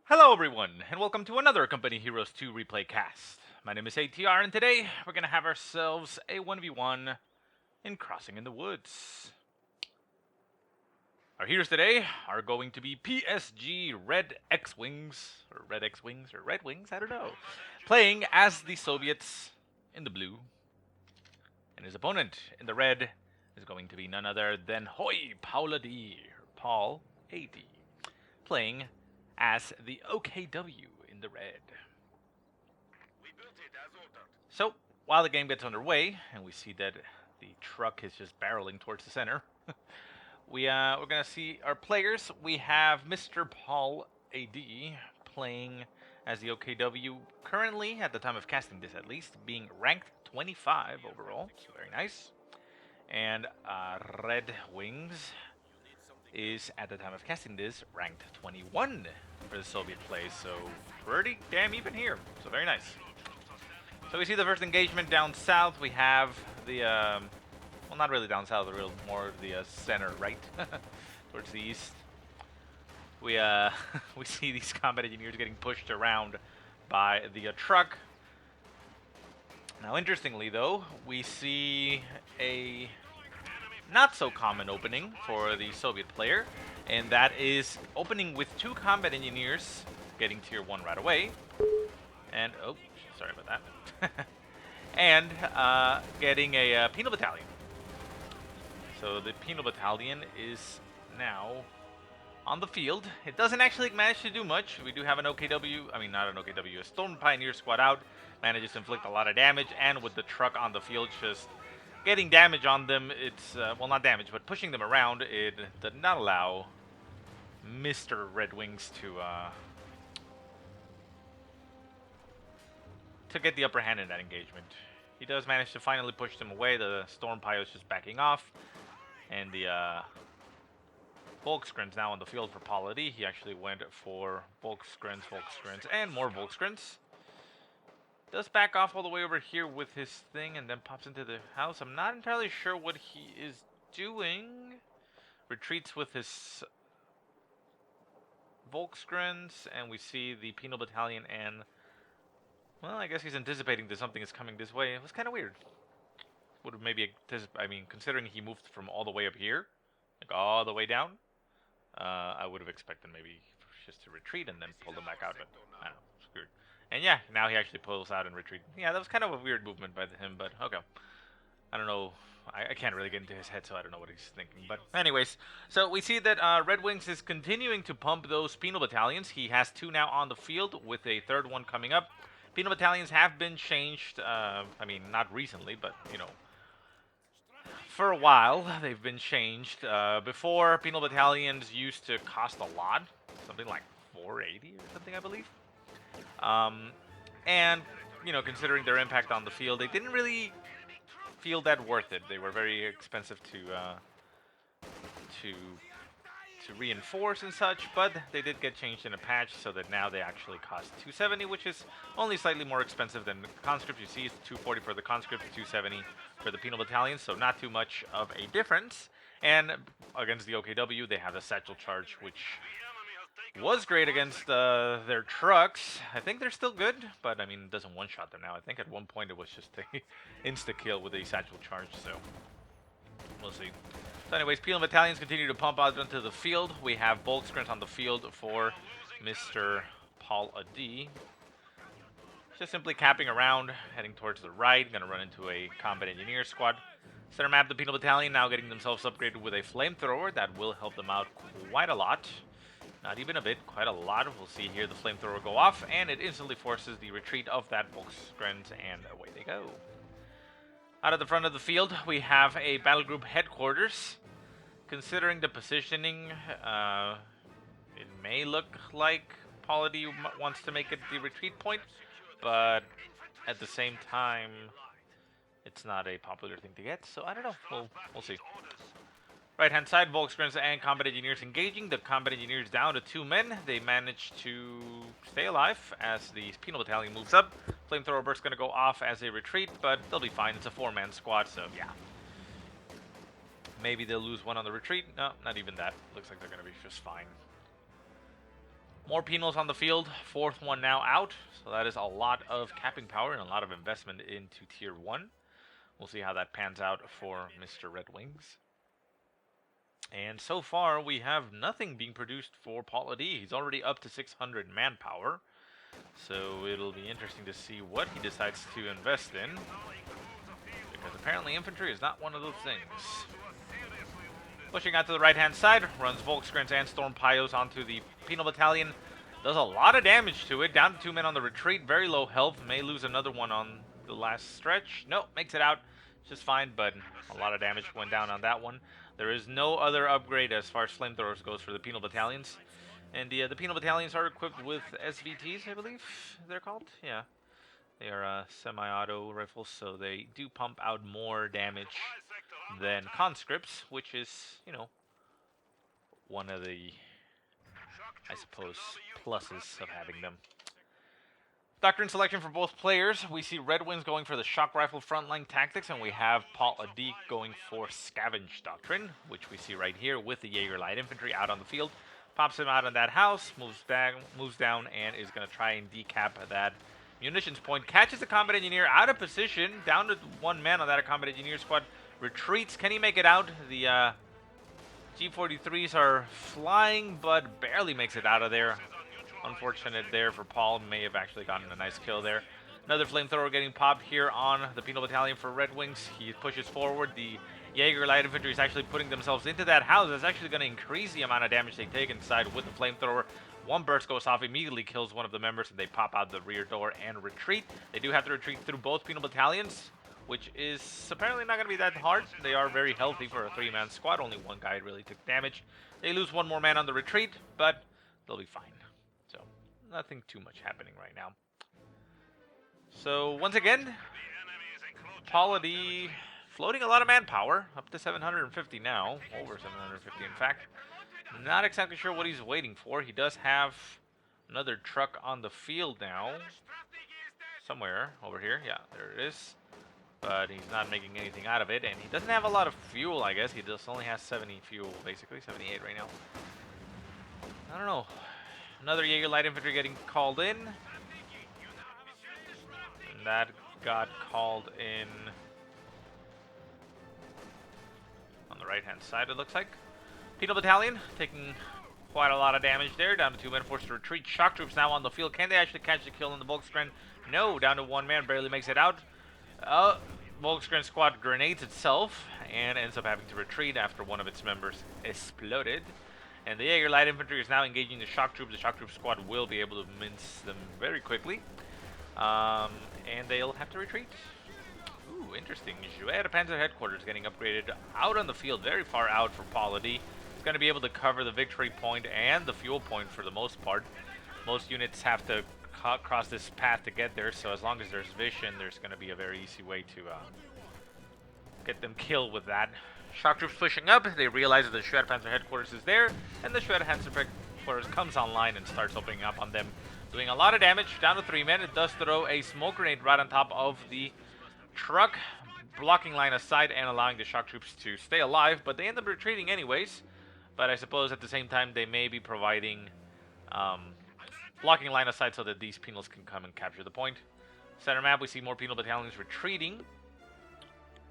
Hello everyone, and welcome to another Company Heroes 2 replay cast. My name is ATR, and today we're going to have ourselves a 1v1 in Crossing in the Woods. Our heroes today are going to be PSG RedxWings, or RedxWings, I don't know, playing as the Soviets in the blue. And his opponent in the red is going to be none other than HOI-PauL.a.D, PauL.a.D, playing as the OKW in the red. So, while the game gets underway, and we see that the truck is just barreling towards the center, we're going to see our players. We have Mr. PauL.a.D playing as the OKW, currently, at the time of casting this at least, being ranked 25 overall, so very nice. And RedxWings is, at the time of casting this, ranked 21 for the Soviet play, so pretty damn even here. So very nice. So we see the first engagement down south. We have the, well, not really down south, but more the center right, towards the east. We we see these combat engineers getting pushed around by the truck. Now, interestingly, though, we see a not so common opening for the Soviet player, and that is opening with two combat engineers getting tier 1 right away, and oh, sorry about that, and getting a penal battalion. So the penal battalion is now on the field. It doesn't actually manage to do much. We do have an OKW, I mean not an OKW, a Storm Pioneer squad out, manages to inflict a lot of damage, and with the truck on the field just getting damage on them, it's, well, not damage, but pushing them around, it did not allow Mr. RedxWings to get the upper hand in that engagement. He does manage to finally push them away. The Storm Pio is just backing off, and the Volkskrins now on the field for PauL.a.D. He actually went for Volkskrins, and more Volkskrins. Does back off all the way over here with his thing and then pops into the house. I'm not entirely sure what he is doing. Retreats with his Volkskrins, and we see the penal battalion, and well, I guess he's anticipating that something is coming this way. It was kind of weird. Would have maybe, I mean, considering he moved from all the way up here, like all the way down, I would have expected maybe just to retreat and then pull them back out, but I don't know, screwed. And yeah, now he actually pulls out and retreats. Yeah, that was kind of a weird movement by him, but okay. I don't know. I can't really get into his head, so I don't know what he's thinking. But anyways, so we see that RedxWings is continuing to pump those penal battalions. He has two now on the field with a third one coming up. Penal battalions have been changed. I mean, not recently, but, you know, for a while they've been changed. Before, penal battalions used to cost a lot. Something like 480 or something, I believe. And, you know, considering their impact on the field, they didn't really feel that worth it. They were very expensive to reinforce and such, but they did get changed in a patch so that now they actually cost 270, which is only slightly more expensive than the conscript. You see it's 240 for the conscript, 270 for the penal battalion, so not too much of a difference. And against the OKW, they have the satchel charge, which was great against their trucks. I think they're still good, but I mean, it doesn't one-shot them now. I think at one point it was just a insta-kill with a satchel charge, so we'll see. So anyways, penal battalions continue to pump out into the field. We have Volkskrins on the field for Mr. PauL.a.D. Just simply capping around, heading towards the right. Gonna run into a combat engineer squad. Center map, the penal battalion now getting themselves upgraded with a flamethrower. That will help them out quite a lot. Not even a bit, quite a lot. We'll see here the flamethrower go off, and it instantly forces the retreat of that Volkskrins, and away they go. Out of the front of the field, we have a battle group headquarters. Considering the positioning, it may look like PauL.a.D wants to make it the retreat point, but at the same time, it's not a popular thing to get, so I don't know. We'll see. Right-hand side, Volkskrins and combat engineers engaging. The combat engineers down to 2 men. They manage to stay alive as the penal battalion moves up. Flamethrower burst going to go off as a retreat, but they'll be fine. It's a 4-man squad, so yeah. Maybe they'll lose one on the retreat. No, not even that. Looks like they're going to be just fine. More penals on the field. Fourth one now out. So that is a lot of capping power and a lot of investment into Tier 1. We'll see how that pans out for Mr. RedxWings. And so far, we have nothing being produced for Paul.A.D. He's already up to 600 manpower. So it'll be interesting to see what he decides to invest in. Because apparently infantry is not one of those things. Pushing out to the right-hand side, runs Volkskrans and Storm Pyos onto the Penal Battalion. Does a lot of damage to it. Down to 2 men on the retreat. Very low health. May lose another one on the last stretch. Nope, makes it out just fine, but a lot of damage went down on that one. There is no other upgrade as far as flamethrowers goes for the Penal Battalions. And the Penal Battalions are equipped with SVTs, I believe they're called. Yeah, they are semi-auto rifles, so they do pump out more damage than conscripts, which is, you know, one of the, I suppose, pluses of having them. Doctrine selection for both players. We see RedxWings going for the shock rifle frontline tactics, and we have Paul.A.D. going for Scavenge Doctrine, which we see right here with the Jaeger light infantry out on the field. Pops him out on that house, moves down, and is going to try and decap that munitions point. Catches the combat engineer out of position, down to 1 man on that combat engineer squad. Retreats. Can he make it out? The G43s are flying, but barely makes it out of there. Unfortunate there for Paul. May have actually gotten a nice kill there. Another flamethrower getting popped here on the Penal Battalion for RedxWings. He pushes forward. The Jaeger light infantry is actually putting themselves into that house. That's actually going to increase the amount of damage they take inside with the flamethrower. One burst goes off, immediately kills one of the members, and they pop out the rear door and retreat. They do have to retreat through both Penal Battalions, which is apparently not going to be that hard. They are very healthy for a 3-man squad. Only one guy really took damage. They lose 1 more man on the retreat, but they'll be fine. So, nothing too much happening right now. So, once again, Paul.A.D. floating a lot of manpower, up to 750 now, over 750 in fact. Not exactly sure what he's waiting for. He does have another truck on the field now. Somewhere over here. Yeah, there it is. But he's not making anything out of it, and he doesn't have a lot of fuel, I guess. He just only has 70 fuel, basically, 78 right now. I don't know. Another Jaeger light infantry getting called in. And that got called in on the right-hand side, it looks like. Penal Battalion taking quite a lot of damage there. Down to 2 men, forced to retreat. Shock troops now on the field. Can they actually catch the kill in the Volkskrans? No, down to 1 man, barely makes it out. Volkskrans squad grenades itself and ends up having to retreat after one of its members exploded. And the Jaeger light infantry is now engaging the shock troops. The shock troop squad will be able to mince them very quickly. And they'll have to retreat. Ooh, interesting. Jueda Panzer headquarters getting upgraded out on the field, very far out for Paul.A.D. It's going to be able to cover the victory point and the fuel point for the most part. Most units have to cross this path to get there, so as long as there's vision, there's going to be a very easy way to get them killed with that. Shock troops pushing up. They realize that the Jueda Panzer headquarters is there, and the Jueda Panzer headquarters comes online and starts opening up on them, doing a lot of damage. Down to 3 men. It does throw a smoke grenade right on top of the truck, blocking line of sight and allowing the shock troops to stay alive, but they end up retreating anyways. But I suppose at the same time they may be providing blocking line of sight so that these penals can come and capture the point. Center map, we see more penal battalions retreating.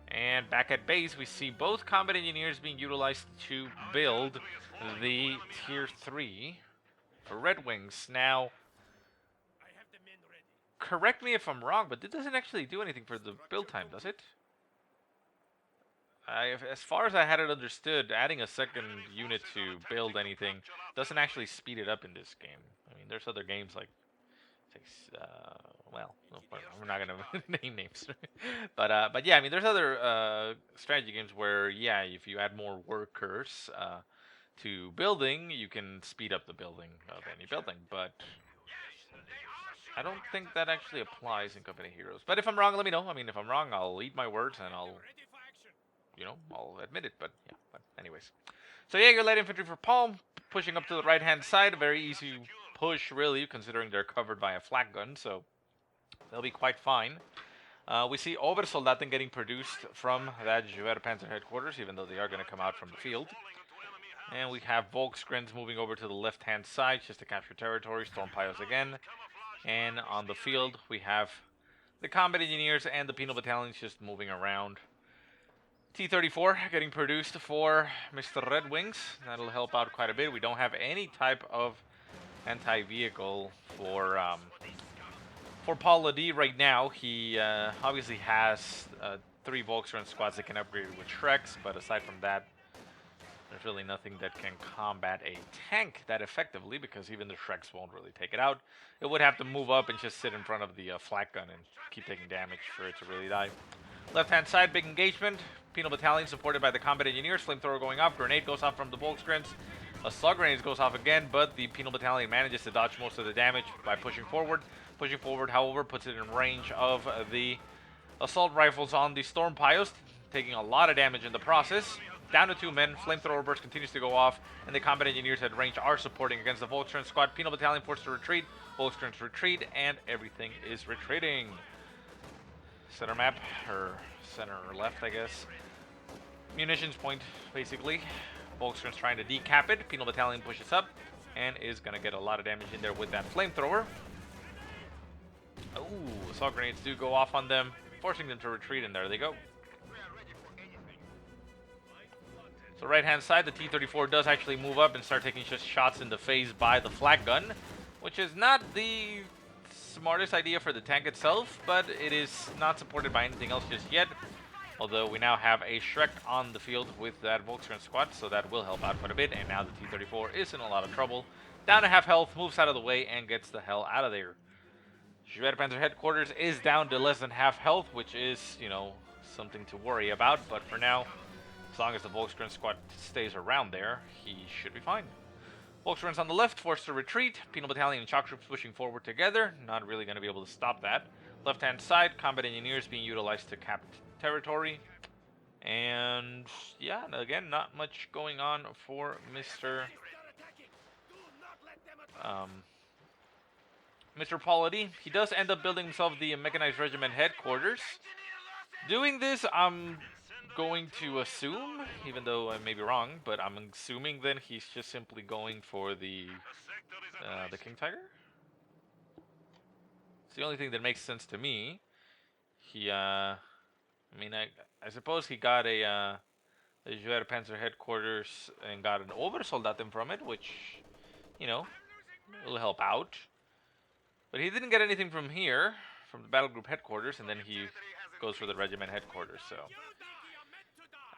And back at base, we see both combat engineers being utilized to build the Tier 3 for RedxWings. Now, correct me if I'm wrong, but it doesn't actually do anything for the build time, does it? As far as I had it understood, adding a second unit to build anything doesn't actually speed it up in this game. I mean, there's other games like, well, we're not gonna name names, but yeah, I mean, there's other strategy games where, yeah, if you add more workers to building, you can speed up the building of any building, but I don't think that actually applies in Company Heroes. But if I'm wrong, let me know. I mean, if I'm wrong, I'll eat my words and I'll admit it. But yeah, but anyways. So Jaeger light infantry for Paul, pushing up to the right-hand side. A very easy push, really, considering they're covered by a flak gun. So they'll be quite fine. We see Obersoldaten getting produced from that Jueda Panzer headquarters, even though they are going to come out from the field. And we have Volkskrins moving over to the left-hand side just to capture territory. Storm Piles again. And on the field, we have the Combat Engineers and the Penal Battalions just moving around. T-34 getting produced for Mr. RedxWings. That'll help out quite a bit. We don't have any type of anti-vehicle for Paul.a.D right now. He obviously has 3 Volkswagen squads that can upgrade with Shreks, but aside from that, there's really nothing that can combat a tank that effectively, because even the Shreks won't really take it out. It would have to move up and just sit in front of the flak gun and keep taking damage for it to really die. Left-hand side, big engagement. Penal Battalion supported by the Combat Engineers. Flamethrower going off. Grenade goes off from the Volkskrins. Assault grenades goes off again, but the Penal Battalion manages to dodge most of the damage by pushing forward. Pushing forward, however, puts it in range of the assault rifles on the Storm Piles, taking a lot of damage in the process. Down to 2 men. Flamethrower burst continues to go off, and the Combat Engineers at range are supporting against the Volkskrins squad. Penal Battalion forced to retreat. Volkskrins retreat, and everything is retreating. Center map, or center left, I guess. Munitions point, basically. Volkskrins trying to decap it. Penal Battalion pushes up and is going to get a lot of damage in there with that flamethrower. Ooh, assault grenades do go off on them, forcing them to retreat, and there they go. So right-hand side, the T-34 does actually move up and start taking just shots in the face by the flak gun, which is not the smartest idea for the tank itself, but it is not supported by anything else just yet. Although we now have a Shrek on the field with that Volkswagen squad, so that will help out quite a bit. And now the T-34 is in a lot of trouble. Down to half health, moves out of the way, and gets the hell out of there. Schwerpanzer headquarters is down to less than half health, which is, you know, something to worry about. But for now, as long as the Volkswagen squad stays around there, he should be fine. Volkswagen's on the left, forced to retreat. Penal Battalion and shock troops pushing forward together. Not really going to be able to stop that. Left-hand side, Combat Engineers being utilized to cap territory. And yeah, again, not much going on for Mr. Paul.a.D. He does end up building himself the Mechanized Regiment headquarters. Doing this, I'm going to assume, even though I may be wrong, but I'm assuming then he's just simply going for the King Tiger. It's the only thing that makes sense to me. He, I mean, I suppose he got a Schwerpanzer headquarters and got an Obersoldaten from it, which, you know, will help out. But he didn't get anything from here, from the battle group headquarters, and then he goes for the regiment headquarters, so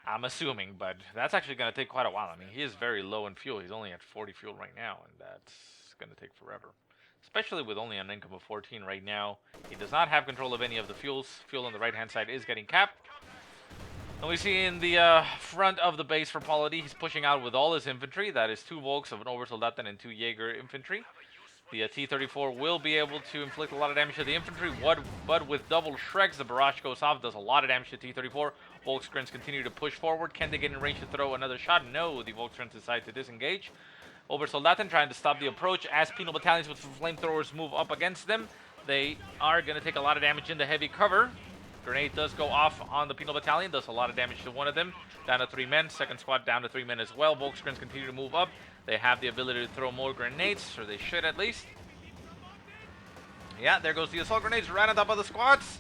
I'm assuming, but that's actually going to take quite a while. I mean, he is very low in fuel. He's only at 40 fuel right now, and that's going to take forever. Especially with only an income of 14 right now. He does not have control of any of the fuels. Fuel on the right-hand side is getting capped. And we see in the front of the base for Paul.a.D, he's pushing out with all his infantry. That is 2 Volks of an Obersoldaten and 2 Jaeger infantry. The T-34 will be able to inflict a lot of damage to the infantry, but with double Shreks, the barrage goes off, does a lot of damage to T-34. Volkskrins continue to push forward. Can they get in range to throw another shot? No, the Volkskrins decide to disengage. Obersoldaten trying to stop the approach as Penal Battalions with flamethrowers move up against them. They are going to take a lot of damage in the heavy cover. Grenade does go off on the Penal Battalion, does a lot of damage to one of them. Down to 3 men. Second squad down to 3 men as well. Volkskrins continue to move up. They have the ability to throw more grenades, or they should at least. Yeah, there goes the assault grenades right on top of the squads.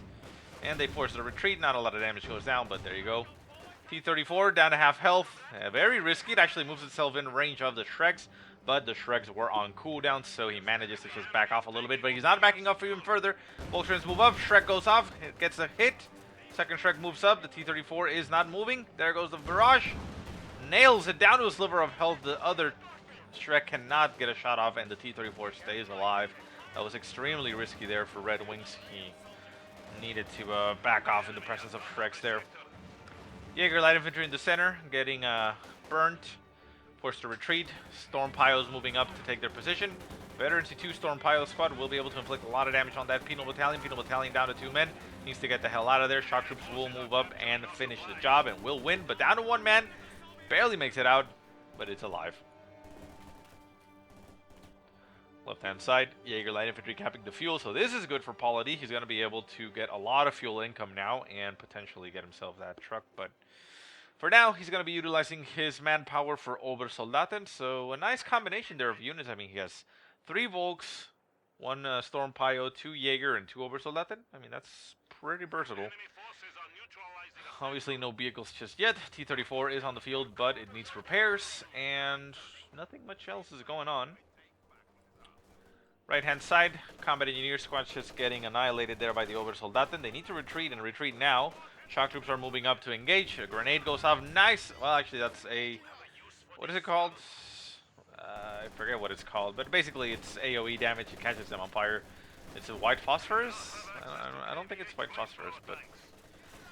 And they force the retreat. Not a lot of damage goes down, but there you go. T-34 down to half health. Very risky. It actually moves itself in range of the Shreks, but the Shreks were on cooldown, so he manages to just back off a little bit, but he's not backing up even further. Volkskrins move up. Shrek goes off. It gets a hit. Second Shrek moves up. The T-34 is not moving. There goes the barrage. Nails it down to a sliver of health. The other Shrek cannot get a shot off, and the T-34 stays alive. That was extremely risky there for RedxWings. He needed to back off in the presence of Shreks there. Jaeger light infantry in the center, getting burnt, forced to retreat. Storm Piles moving up to take their position. Veterans C2 Storm Piles squad will be able to inflict a lot of damage on that Penal Battalion. Penal Battalion down to 2 men. Needs to get the hell out of there. Shock troops will move up and finish the job and will win, but down to 1 man. Barely makes it out, but it's alive. Left-hand side, Jaeger light infantry capping the fuel, so this is good for Paul.a.D. He's going to be able to get a lot of fuel income now and potentially get himself that truck, but For now, he's going to be utilizing his manpower for Obersoldaten, so a nice combination there of units. I mean, he has 3 Volks, 1 Storm Pio, 2 Jaeger, and 2 Obersoldaten. I mean, that's pretty versatile. Obviously, no vehicles just yet. T-34 is on the field, but it needs repairs, and nothing much else is going on. Right-hand side, Combat Engineer Squad's just getting annihilated there by the Obersoldaten. They need to retreat, and retreat now. Shock troops are moving up to engage. A grenade goes off. Nice! Well, actually, that's a... What is it called? I forget what it's called, but basically it's AoE damage. It catches them on fire. It's a white phosphorus? I don't think it's white phosphorus, but...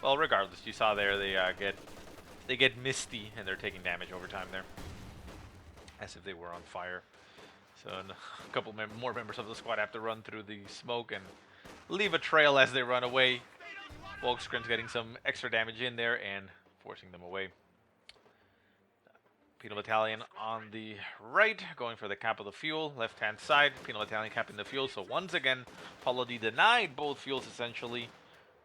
Well, regardless, you saw there they get misty, and they're taking damage over time there. As if they were on fire. So a couple more members of the squad have to run through the smoke and leave a trail as they run away. Volksgren's getting some extra damage in there and forcing them away. Penal Battalion on the right, going for the cap of the fuel. Left-hand side, Penal Battalion capping the fuel. So once again, Paulo-D denied both fuels essentially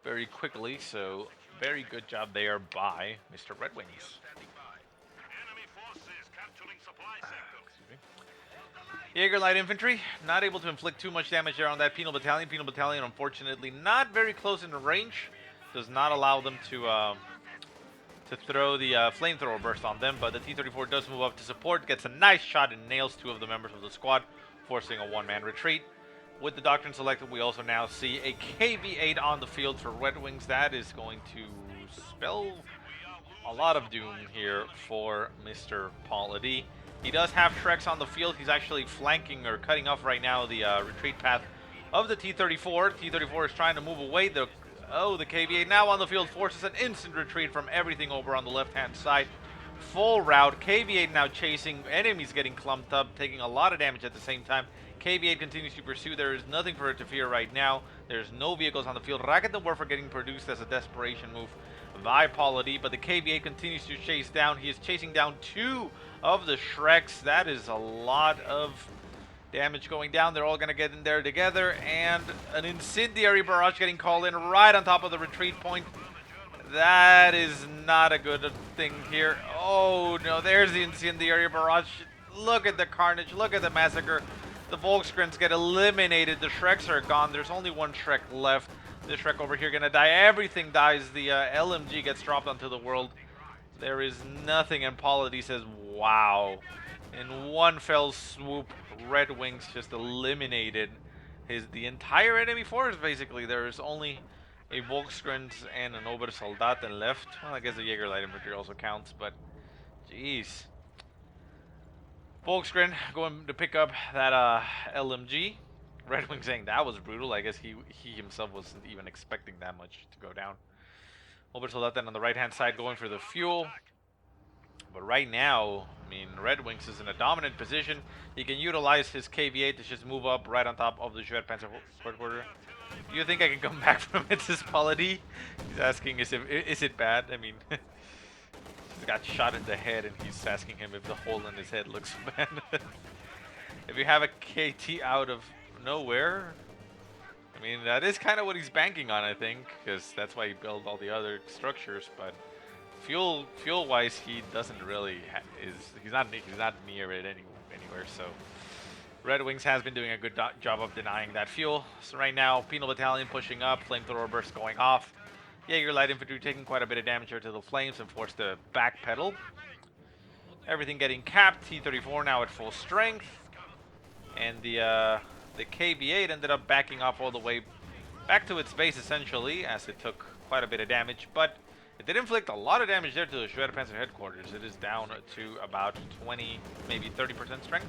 very quickly. So very good job there by Mr. RedxWings. Jaeger Light Infantry, not able to inflict too much damage there on that Penal Battalion. Penal Battalion, unfortunately, not very close in range. Does not allow them to throw the flamethrower burst on them, but the T-34 does move up to support, gets a nice shot and nails 2 of the members of the squad, forcing a one-man retreat. With the Doctrine selected, we also now see a KV-8 on the field for RedxWings. That is going to spell a lot of doom here for Mr. Paul.a.D. He does have Shreks on the field. He's actually flanking or cutting off right now the retreat path of the T-34. T-34 is trying to move away. The KV-8 now on the field forces an instant retreat from everything over on the left-hand side. Full route. KV-8 now chasing. Enemies getting clumped up, taking a lot of damage at the same time. KV-8 continues to pursue. There is nothing for it to fear right now. There's no vehicles on the field. Racket the Warfare getting produced as a desperation move by Paulo-D, but the KV-8 continues to chase down. He is chasing down 2 of the Shreks. That is a lot of damage going down. They're all going to get in there together, and an incendiary barrage getting called in right on top of the retreat point. That is not a good thing here. Oh no, there's the incendiary barrage. Look at the carnage. Look at the massacre. The Volksgrens get eliminated. The Shreks are gone. There's only 1 Shrek left. This Shrek over here gonna die. Everything dies. The LMG gets dropped onto the world. There is nothing, and Paulo-D says, wow. In one fell swoop, RedxWings just eliminated the entire enemy force, basically. There's only a Volksgrens and an Obersoldaten left. Well, I guess the Jaeger Light Infantry also counts, but jeez. Volksgren going to pick up that LMG. RedxWings saying that was brutal. I guess he himself wasn't even expecting that much to go down. Obersoldaten on the right-hand side going for the fuel. But right now, I mean, RedxWings is in a dominant position. He can utilize his KV-8 to just move up right on top of the Schwertpanzer headquarters. Do you think I can come back from it, this Paulo-D? He's asking, is it bad? I mean, he's got shot in the head, and he's asking him if the hole in his head looks bad. If you have a KT out of nowhere, I mean, that is kind of what he's banking on, I think, because that's why he built all the other structures. But fuel-wise, he doesn't really he's not near it anywhere. So RedxWings has been doing a good job of denying that fuel. So right now, Penal Battalion pushing up, flamethrower burst going off. Jaeger Light Infantry taking quite a bit of damage here to the flames and forced to backpedal. Everything getting capped. T-34 now at full strength, and the KV-8 ended up backing off all the way back to its base essentially, as it took quite a bit of damage, but it did inflict a lot of damage there to the Schwertpanzer headquarters. It is down to about 20, maybe 30% strength.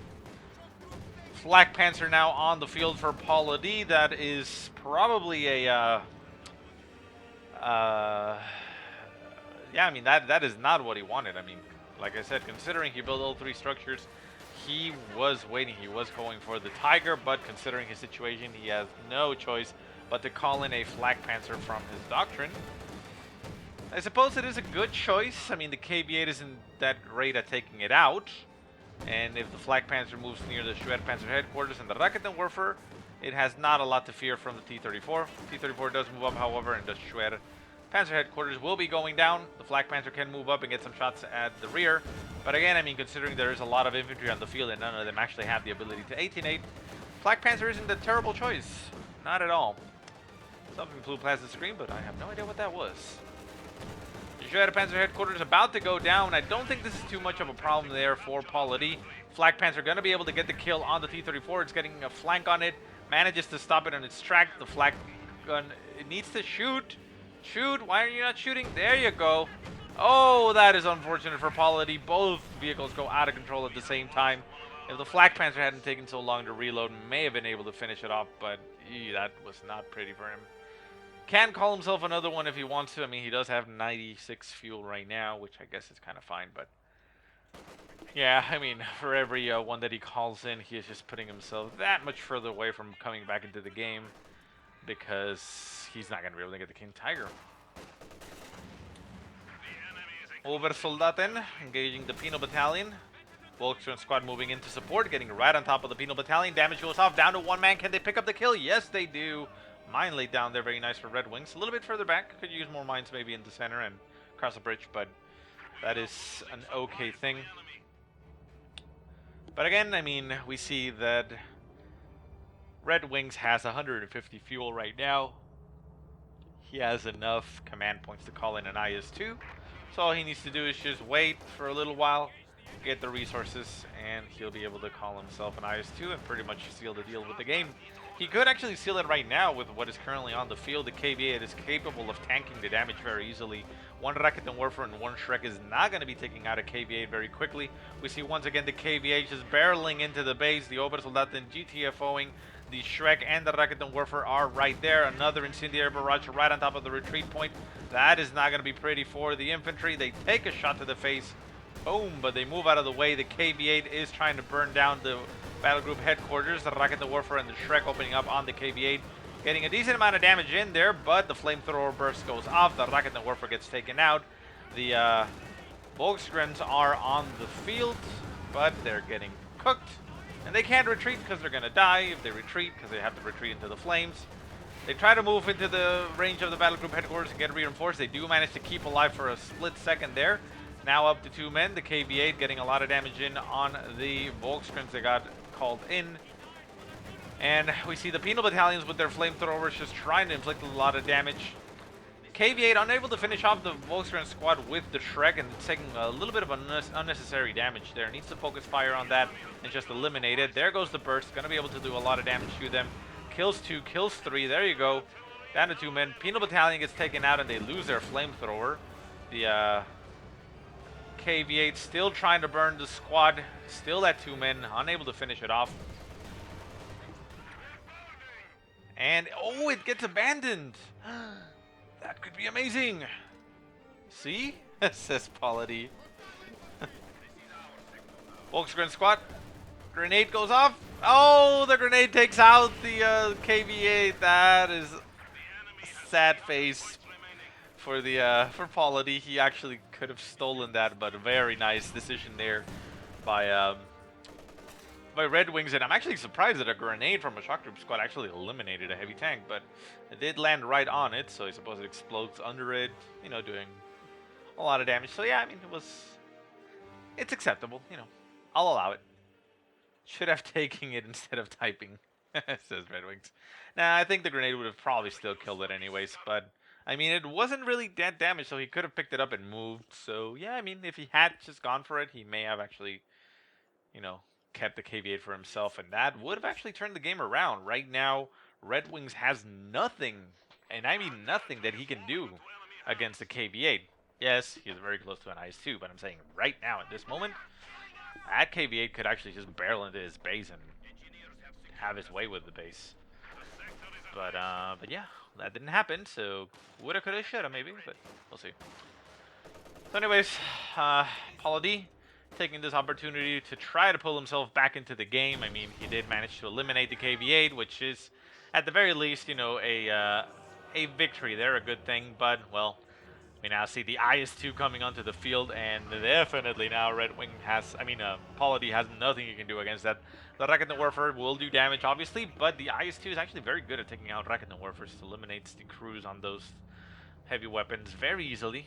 Flak Panzer now on the field for Paulo-D. That is probably a yeah, I mean, that is not what he wanted. I mean, like I said, considering he built all 3 structures, he was waiting. He was going for the Tiger, but considering his situation, he has no choice but to call in a Flak Panzer from his Doctrine. I suppose it is a good choice. I mean, the KV-8 isn't that great at taking it out. And if the Flak Panzer moves near the Schwertpanzer headquarters and the Raketenwerfer, it has not a lot to fear from the T-34. T-34 does move up, however, and the Schwer Panzer headquarters will be going down. The Flak Panzer can move up and get some shots at the rear. But again, I mean, considering there is a lot of infantry on the field and none of them actually have the ability to 18-8, Flak Panzer isn't a terrible choice. Not at all. Something flew past the screen, but I have no idea what that was. Panzer headquarters about to go down. I don't think this is too much of a problem there for Paul.A.D. Flak Panzer going to be able to get the kill on the T-34. It's getting a flank on it. Manages to stop it on its track. The flak gun, it needs to shoot. Shoot. Why are you not shooting? There you go. Oh, that is unfortunate for Paul.A.D. Both vehicles go out of control at the same time. If the Flak Panzer hadn't taken so long to reload, may have been able to finish it off, but that was not pretty for him. Can call himself another one if he wants to. I mean, he does have 96 fuel right now, which I guess is kind of fine, but yeah, I mean, for every one that he calls in, he is just putting himself that much further away from coming back into the game because he's not going to be able to get the King Tiger. Obersoldaten engaging the Penal Battalion. Volkswagen squad moving into support, getting right on top of the Penal Battalion. Damage goes off, down to one man. Can they pick up the kill? Yes, they do. Mine laid down there, very nice for RedxWings. A little bit further back, could use more mines maybe in the center and across the bridge, but that is an okay thing. But again, I mean, we see that RedxWings has 150 fuel right now. He has enough command points to call in an IS-2. So all he needs to do is just wait for a little while, get the resources, and he'll be able to call himself an IS-2 and pretty much seal the deal with the game. He could actually seal it right now with what is currently on the field. The KV-8 is capable of tanking the damage very easily. One Rakuten Warfare and one Shrek is not going to be taking out a KV-8 very quickly. We see once again the KV-8 just barreling into the base. The Obersoldaten GTFOing. The Shrek and the Rakuten Warfare are right there. Another incendiary barrage right on top of the retreat point. That is not going to be pretty for the infantry. They take a shot to the face. Boom, but they move out of the way. The KV-8 is trying to burn down the battle group headquarters. The Rakuten Warfare and the Shrek opening up on the KV-8. Getting a decent amount of damage in there, but the flamethrower burst goes off. The Rakuten Warfare gets taken out. The Volksgrens are on the field, but they're getting cooked. And they can't retreat because they're going to die if they retreat, because they have to retreat into the flames. They try to move into the range of the battle group headquarters and get reinforced. They do manage to keep alive for a split second there. Now up to 2 men. The KV-8 getting a lot of damage in on the Volksgrens that got called in. And we see the Penal Battalions with their flamethrowers just trying to inflict a lot of damage. KV-8 unable to finish off the Volkswagen squad with the Shrek, and it's taking a little bit of unnecessary damage there. Needs to focus fire on that and just eliminate it. There goes the burst. Going to be able to do a lot of damage to them. Kills 2, kills 3. There you go. Down to 2 men. Penal Battalion gets taken out and they lose their flamethrower. The KV-8 still trying to burn the squad. Still at 2 men. Unable to finish it off. And, oh, it gets abandoned. That could be amazing. See? Says Paul.A.D. Volkswagen squad. Grenade goes off. Oh, the grenade takes out the KV-8. That is a sad face for the for Paul.A.D. He actually could have stolen that, but a very nice decision there by RedxWings. And I'm actually surprised that a grenade from a shock troop squad actually eliminated a heavy tank, but it did land right on it, so I suppose it explodes under it, you know, doing a lot of damage. So yeah, I mean, it's acceptable, you know. I'll allow it. Should have taken it instead of typing, says RedxWings. Nah, I think the grenade would have probably still killed it anyways, but I mean, it wasn't really that damage, so he could have picked it up and moved. So yeah, I mean, if he had just gone for it, he may have actually, you know, kept the KV-8 for himself, and that would have actually turned the game around. Right now, RedxWings has nothing, and I mean nothing, that he can do against the KV-8. Yes, he's very close to an IS-2, but I'm saying right now, at this moment, that KV-8 could actually just barrel into his base and have his way with the base. But yeah, that didn't happen, so woulda, coulda, shoulda maybe, but we'll see. So anyways, Paul.A.D. taking this opportunity to try to pull himself back into the game. I mean, he did manage to eliminate the KV-8, which is, at the very least, you know, a victory there, a good thing. But, well, we now see the IS-2 coming onto the field, and definitely now Paul.A.D. has nothing he can do against that. The Rakuten Warfare will do damage, obviously, but the IS-2 is actually very good at taking out Rakuten Warfare. Just eliminates the crews on those heavy weapons very easily.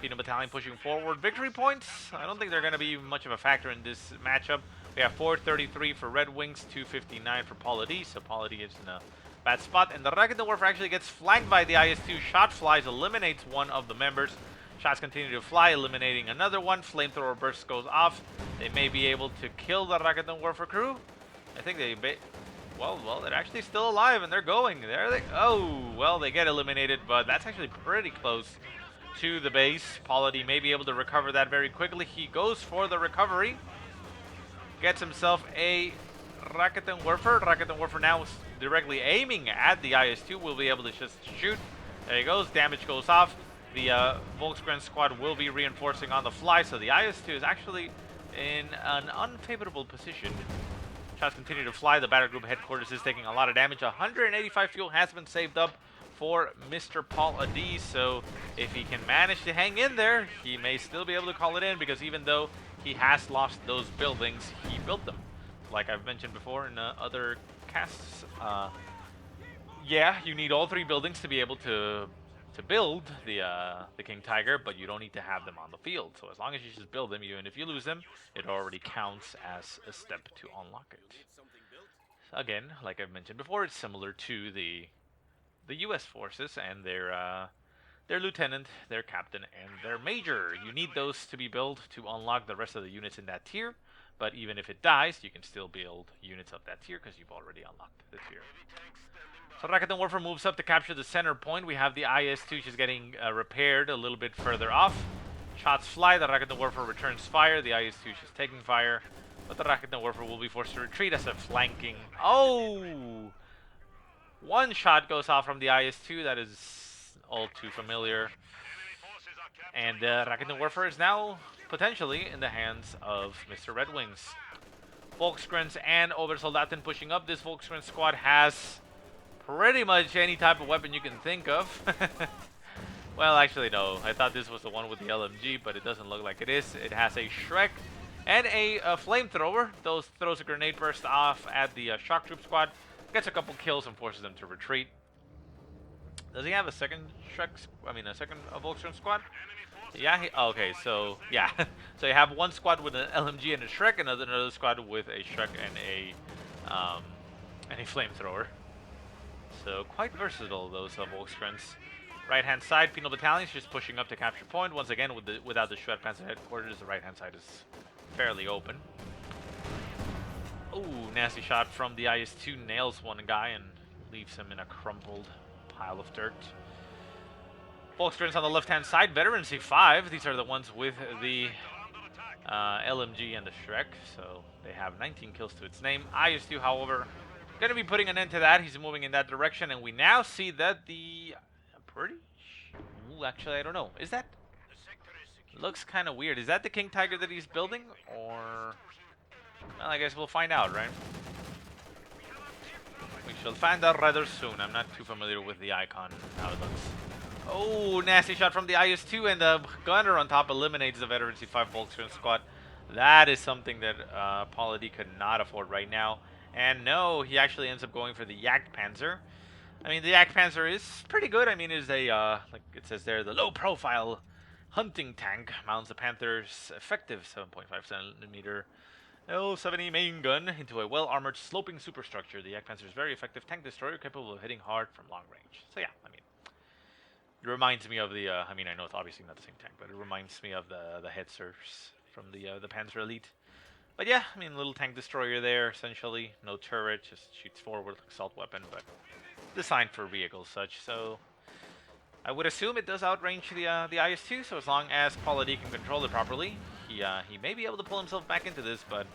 Peanut Battalion pushing forward. Victory points, I don't think they're going to be much of a factor in this matchup. We have 433 for RedxWings, 259 for Paul.a.D, so Paul.a.D is in a bad spot. And the Rakuten Warfare actually gets flanked by the IS-2. Shot flies, eliminates one of the members. Shots continue to fly, eliminating another one. Flamethrower burst goes off. They may be able to kill the Rakuten Warfare crew. I think they... Well, they're actually still alive, and they're going. There they... Oh, well, they get eliminated, but that's actually pretty close to the base. Paul.a.D may be able to recover that very quickly. He goes for the recovery. Gets himself a Rakuten Warfare. Rakuten Warfare now is directly aiming at the IS-2. Will be able to just shoot. There he goes. Damage goes off. The Volkswagen squad will be reinforcing on the fly, so the IS-2 is actually in an unfavorable position. Shots continue to fly. The battle group headquarters is taking a lot of damage. 185 fuel has been saved up for Mr. Paul.a.D, so if he can manage to hang in there, he may still be able to call it in, because even though he has lost those buildings, he built them. Like I've mentioned before in other casts, yeah, you need all three buildings to be able to build the King Tiger, but you don't need to have them on the field. So as long as you just build them, even if you lose them, it already counts as a step to unlock it. Again, like I've mentioned before, it's similar to the U.S. forces and their lieutenant, their captain, and their major. You need those to be built to unlock the rest of the units in that tier. But even if it dies, you can still build units of that tier because you've already unlocked the tier. So Rakuten Warfare moves up to capture the center point. We have the IS-2 just getting repaired a little bit further off. Shots fly. The Rakuten Warfare returns fire. The IS-2 is just taking fire. But the Rakuten Warfare will be forced to retreat as a flanking. Oh! One shot goes off from the IS-2. That is all too familiar. And Rakuten Warfare is now potentially in the hands of Mr. RedxWings. Volkskrens and Obersoldaten pushing up. This Volkskrens squad has pretty much any type of weapon you can think of. Well, actually, no. I thought this was the one with the LMG, but it doesn't look like it is. It has a Shrek and a flamethrower. Those throws a grenade burst off at the shock troop squad. Gets a couple kills and forces them to retreat. Does he have a second Shrek? I mean, a second Volkswagen squad? Yeah. Okay. So yeah. So you have one squad with an LMG and a Shrek, and another squad with a Shrek and a flamethrower. So quite versatile, those Volkskrens. Right-hand side, Penal Battalions just pushing up to capture point. Once again, without the Schwertpanzer headquarters, the right-hand side is fairly open. Ooh, nasty shot from the IS-2. Nails one guy and leaves him in a crumpled pile of dirt. Volkskrens on the left-hand side. Veterans C5. These are the ones with the LMG and the Shrek. So they have 19 kills to its name. IS-2, however, going to be putting an end to that. He's moving in that direction. And we now see that the... Ooh, actually, I don't know. Is that... Looks kind of weird. Is that the King Tiger that he's building? Or... Well, I guess we'll find out, right? We shall find out rather soon. I'm not too familiar with the icon, how it looks. Oh, nasty shot from the IS-2, and the gunner on top eliminates the Veteran C5 Volkswagen squad. That is something that Paul.a.D could not afford right now. And no, he actually ends up going for the Jagdpanzer. I mean, the Jagdpanzer is pretty good. I mean, it's a, like it says there, the low-profile hunting tank. Mounts the Panther's effective 7.5 centimeter L70 main gun into a well-armored sloping superstructure. The Jagdpanzer is very effective tank destroyer capable of hitting hard from long range. So yeah, I mean, it reminds me of the, I mean, I know it's obviously not the same tank, but it reminds me of the Hetzers from the Panzer Elite. But yeah, I mean, little tank destroyer there, essentially. No turret, just shoots forward like assault weapon, but designed for vehicles such. So I would assume it does outrange the IS-2, so as long as Paul.a.D can control it properly, he may be able to pull himself back into this, but,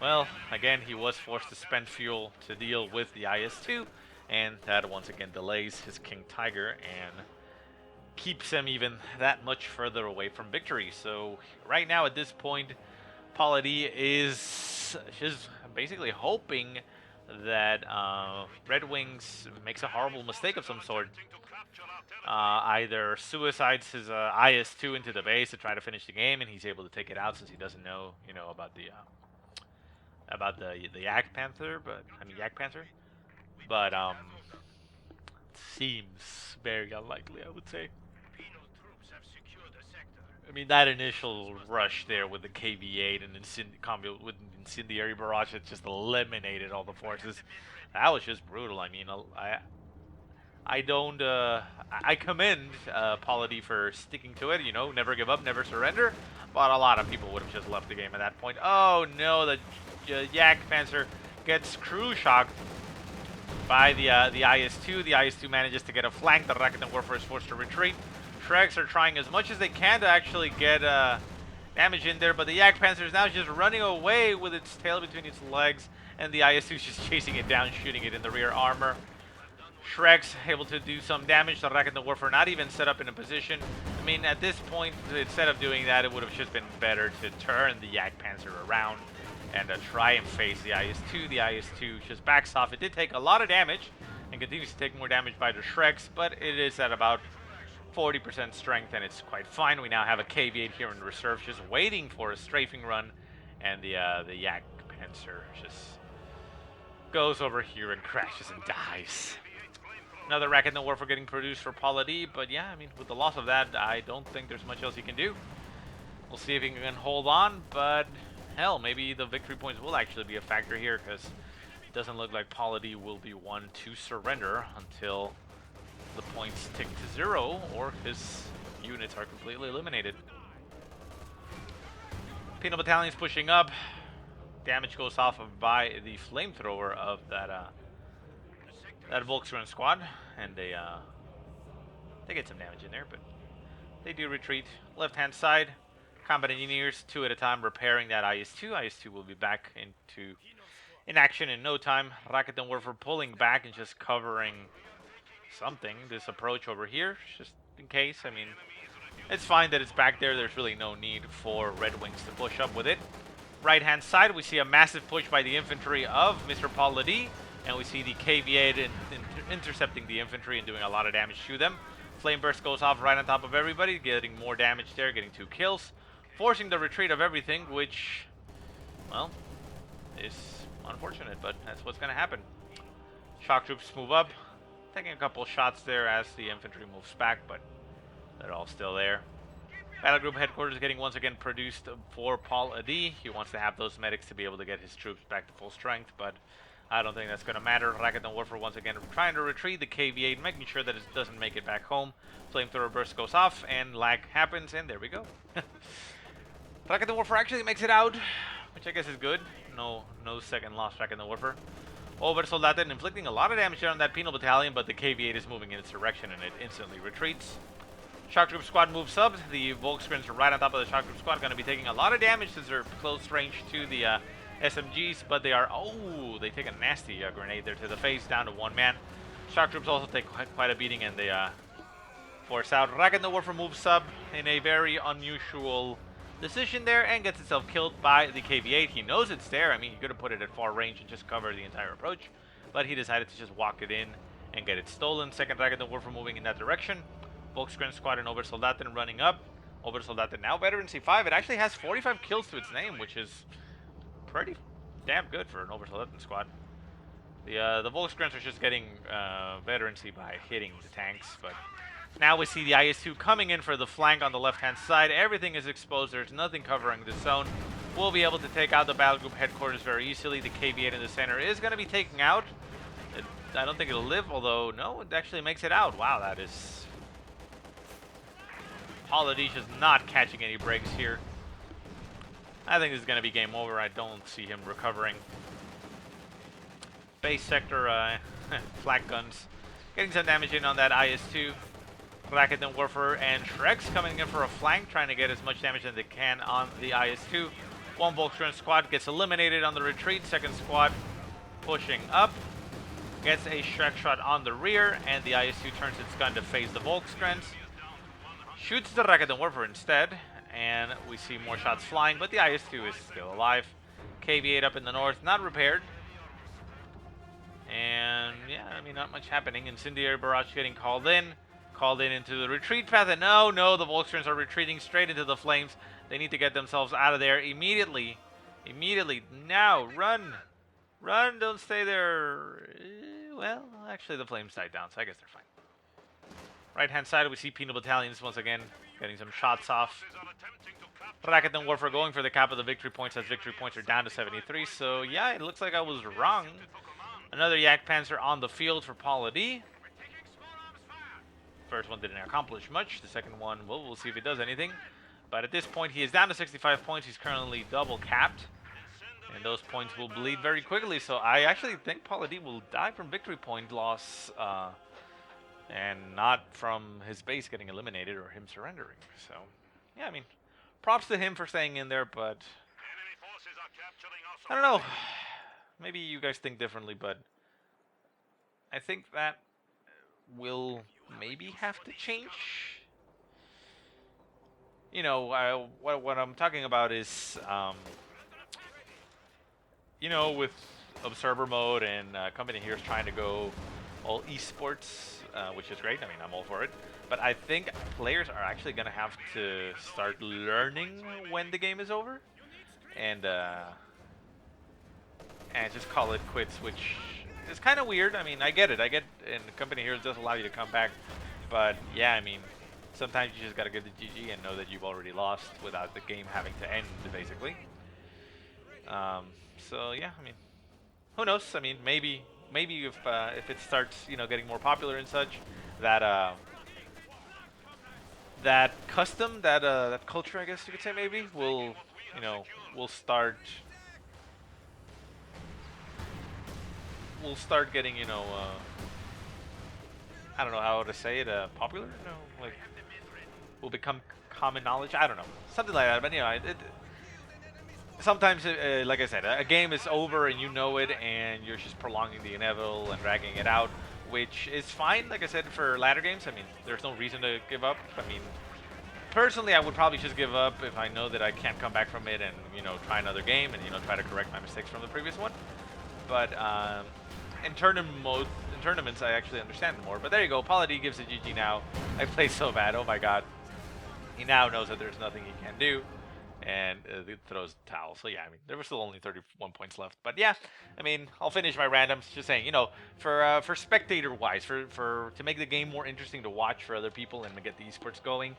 well, again, he was forced to spend fuel to deal with the IS-2, and that once again delays his King Tiger and keeps him even that much further away from victory. So right now at this point, Paul.a.D is just basically hoping that RedxWings makes a horrible mistake of some sort. Either suicides his IS-2 into the base to try to finish the game, and he's able to take it out since he doesn't know, you know, about the Jagdpanzer, but I mean Jagdpanzer. But seems very unlikely, I would say. I mean, that initial rush there with the KV-8 and combo with Incendiary Barrage, it just eliminated all the forces. That was just brutal. I mean, I don't, I commend Paul.A.D for sticking to it, you know, never give up, never surrender, but a lot of people would have just left the game at that point. Oh no, the Yak Panzer gets crew shocked by the IS-2. The IS-2 manages to get a flank. The Rakuten Warfare is forced to retreat. Shreks are trying as much as they can to actually get damage in there, but the Yak Panzer is now just running away with its tail between its legs, and the IS-2 is just chasing it down, shooting it in the rear armor. Shreks able to do some damage. The Rakuten Warfare not even set up in a position. I mean, at this point, instead of doing that, it would have just been better to turn the Yak Panzer around and try and face the IS-2. The IS-2 just backs off. It did take a lot of damage and continues to take more damage by the Shreks, but it is at about 40% strength, and it's quite fine. We now have a KV-8 here in reserve, just waiting for a strafing run, and the Yak Panzer just goes over here and crashes and dies. Another Rakuten Warfare getting produced for Paul.A.D, but yeah, I mean, with the loss of that, I don't think there's much else he can do. We'll see if he can hold on, but hell, maybe the victory points will actually be a factor here, because it doesn't look like Paul.A.D will be one to surrender until the points tick to 0 or his units are completely eliminated. Penal Battalion's pushing up. Damage goes off by the flamethrower of that Volkswagen squad, and they get some damage in there, but they do retreat. Left-hand side, combat engineers, 2 at a time, repairing that IS-2. IS-2 will be back in action in no time. Rakuten Warfare pulling back and just covering something. This approach over here, just in case. I mean, it's fine that it's back there. There's really no need for RedxWings to push up with it. Right-hand side, we see a massive push by the infantry of Mr. Paul.A.D, and we see the KV-8 intercepting the infantry and doing a lot of damage to them. Flame Burst goes off right on top of everybody, getting more damage there, getting 2 kills, forcing the retreat of everything, which, well, is unfortunate, but that's what's going to happen. Shock troops move up, taking a couple shots there as the infantry moves back, but they're all still there. Battle Group Headquarters getting once again produced for Paul.A.D. He wants to have those medics to be able to get his troops back to full strength, but I don't think that's going to matter. Rakuten Warfare once again trying to retrieve the KV-8, making sure that it doesn't make it back home. Flamethrower burst goes off, and lag happens, and there we go. Rakuten Warfare actually makes it out, which I guess is good. No second loss Rakuten Warfare. Obersoldaten inflicting a lot of damage here on that Penal Battalion, but the KV-8 is moving in its direction, and it instantly retreats. Shock Troop Squad moves up. The Volkswagens are right on top of the Shock Troop Squad, going to be taking a lot of damage since they're close range to the SMGs, but they are, they take a nasty grenade there to the face, down to 1 man. Shock Troops also take quite a beating, and they force out. Rakuten Warfare moves up in a very unusual decision there and gets itself killed by the KV-8. He knows it's there. I mean, he could have put it at far range and just covered the entire approach, but he decided to just walk it in and get it stolen. Second Rakuten Warfare moving in that direction. Volkswagen Squad and Obersoldaten running up. Obersoldaten now Veteran C5. It actually has 45 kills to its name, which is pretty damn good for an Obersoldaten squad. The Volkswagens are just getting veterancy by hitting the tanks, but now we see the IS-2 coming in for the flank on the left-hand side. Everything is exposed. There's nothing covering the zone. We'll be able to take out the battle group headquarters very easily. The KV-8 in the center is going to be taken out. I don't think it'll live, although, no, it actually makes it out. Wow, that is... Paul.A.D just not catching any breaks here. I think this is going to be game over. I don't see him recovering. Base sector flak guns getting some damage in on that IS-2. Rakuten Warfare and Shreks coming in for a flank, trying to get as much damage as they can on the IS-2. One Volkswagen squad gets eliminated on the retreat. Second squad pushing up, gets a Shrek shot on the rear, and the IS-2 turns its gun to face the Volkswagens. Shoots the Rakuten Warfare instead, and we see more shots flying, but the IS-2 is still alive. KV-8 up in the north, not repaired. And yeah, I mean, not much happening. Incendiary Barrage getting called in into the retreat path, and no, the Volkswagens are retreating straight into the flames. They need to get themselves out of there immediately. Now, run, don't stay there. Well, actually the flames died down, so I guess they're fine. Right-hand side, we see Penal Battalions once again getting some shots off. Rakuten Warfare going for the cap of the victory points as victory points are down to 73. So yeah, it looks like I was wrong. Another Yak Panzer on the field for Paul.a.D. First one didn't accomplish much. The second one, well, we'll see if it does anything. But at this point, he is down to 65 points. He's currently double capped. And those points will bleed very quickly. So I actually think Paul.a.D. will die from victory point loss. And not from his base getting eliminated or him surrendering. So, yeah, I mean, props to him for staying in there, but I don't know. Maybe you guys think differently, but I think that will maybe have to change. You know, what I'm talking about is, you know, with Observer mode and Company here is trying to go all esports, which is great. I mean, I'm all for it. But I think players are actually going to have to start learning when the game is over. And just call it quits, which is kind of weird. I mean, I get it. I get, and Company Heroes does allow you to come back. But, yeah, I mean, sometimes you just got to give the GG and know that you've already lost without the game having to end, basically. So, yeah, I mean, who knows? I mean, maybe if it starts, you know, getting more popular and such, that that custom, that culture, I guess you could say, maybe will, you know, will start getting, you know, I don't know how to say it, popular, you know, like will become common knowledge. I don't know, something like that. But you know, sometimes, like I said, a game is over and you know it, and you're just prolonging the inevitable and dragging it out, which is fine. Like I said, for ladder games, I mean, there's no reason to give up. I mean, personally, I would probably just give up if I know that I can't come back from it and, you know, try another game and, you know, try to correct my mistakes from the previous one. But in tournaments, I actually understand more. But there you go. Paul.a.D. gives a GG now. I play so bad. Oh my god. He now knows that there's nothing he can do. And it throws the towel. So yeah, I mean, there were still only 31 points left. But yeah, I mean, I'll finish my randoms just saying, you know, for spectator-wise, to make the game more interesting to watch for other people and to get the esports going,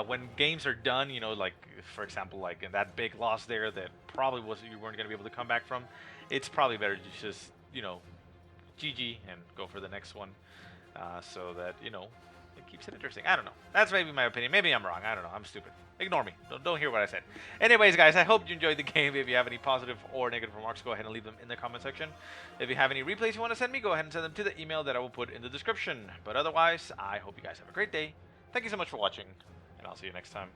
when games are done, you know, like, for example, like in that big loss there that probably you weren't going to be able to come back from, it's probably better to just, you know, GG and go for the next one, so that, you know, it keeps it interesting. I don't know. That's maybe my opinion. Maybe I'm wrong. I don't know. I'm stupid. Ignore me. Don't hear what I said. Anyways, guys, I hope you enjoyed the game. If you have any positive or negative remarks, go ahead and leave them in the comment section. If you have any replays you want to send me, go ahead and send them to the email that I will put in the description. But otherwise, I hope you guys have a great day. Thank you so much for watching, and I'll see you next time.